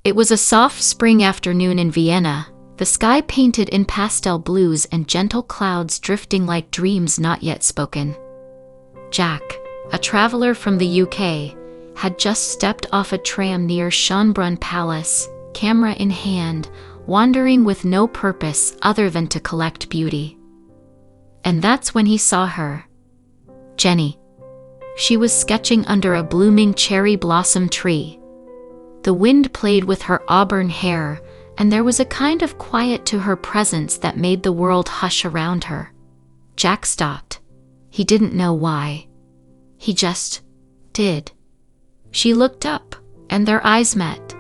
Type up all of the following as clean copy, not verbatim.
It was a soft spring afternoon in Vienna, the sky painted in pastel blues and gentle clouds drifting like dreams not yet spoken. Jack, a traveler from the UK, had just stepped off a tram near Schönbrunn Palace, camera in hand, wandering with no purpose other than to collect beauty. And that's when he saw her. Jenny. She was sketching under a blooming cherry blossom tree. The wind played with her auburn hair, and there was a kind of quiet to her presence that made the world hush around her. Jack stopped. He didn't know why. He just did. She looked up, and their eyes met.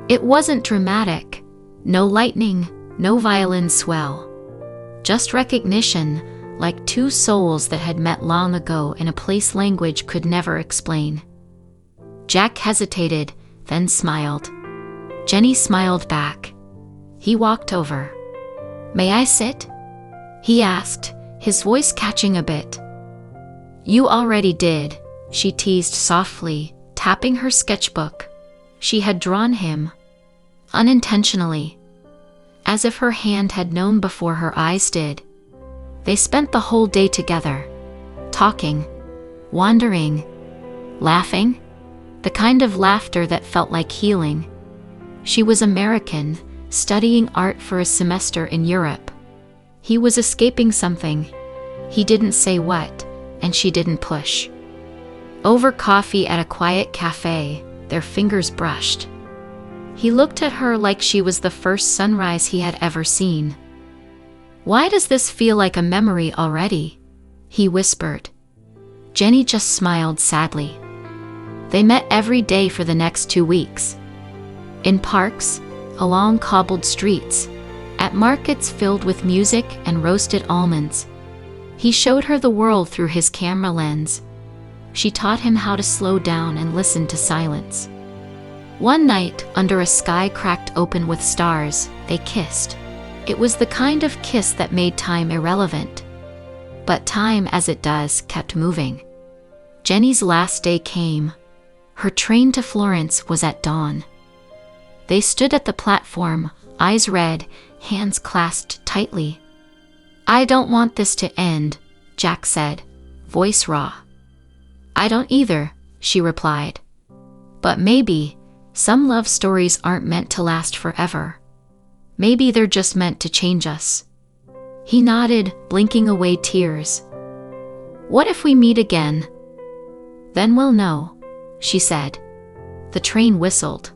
It wasn't dramatic. No lightning, no violin swell. Just recognition, like two souls that had met long ago in a place language could never explain. Jack hesitated, then smiled. Jenny smiled back. He walked over. "May I sit?" he asked, his voice catching a bit. "You already did," she teased softly, tapping her sketchbook. She had drawn him. Unintentionally. As if her hand had known before her eyes did. They spent the whole day together. Talking. Wandering. Laughing. The kind of laughter that felt like healing. She was American, studying art for a semester in Europe. He was escaping something. He didn't say what, and she didn't push. Over coffee at a quiet cafe, their fingers brushed. He looked at her like she was the first sunrise he had ever seen. "Why does this feel like a memory already?" he whispered. Jenny just smiled sadly. They met every day for the next 2 weeks. In parks, along cobbled streets, at markets filled with music and roasted almonds. He showed her the world through his camera lens. She taught him how to slow down and listen to silence. One night, under a sky cracked open with stars, they kissed. It was the kind of kiss that made time irrelevant. But time, as it does, kept moving. Jenny's last day came. Her train to Florence was at dawn. They stood at the platform, eyes red, hands clasped tightly. "I don't want this to end," Jack said, voice raw. "I don't either," she replied. "But maybe some love stories aren't meant to last forever. Maybe they're just meant to change us." He nodded, blinking away tears. "What if we meet again?" "Then we'll know," she said. The train whistled.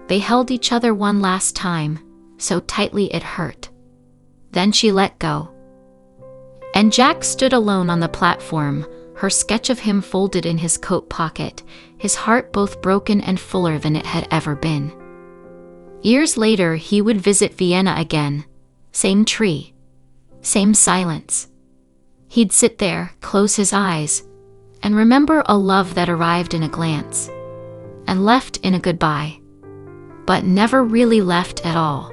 They held each other one last time, so tightly it hurt. Then she let go. And Jack stood alone on the platform, her sketch of him folded in his coat pocket, his heart both broken and fuller than it had ever been. Years later, he would visit Vienna again. Same tree. Same silence. He'd sit there, close his eyes, and remember a love that arrived in a glance, and left in a goodbye, but never really left at all.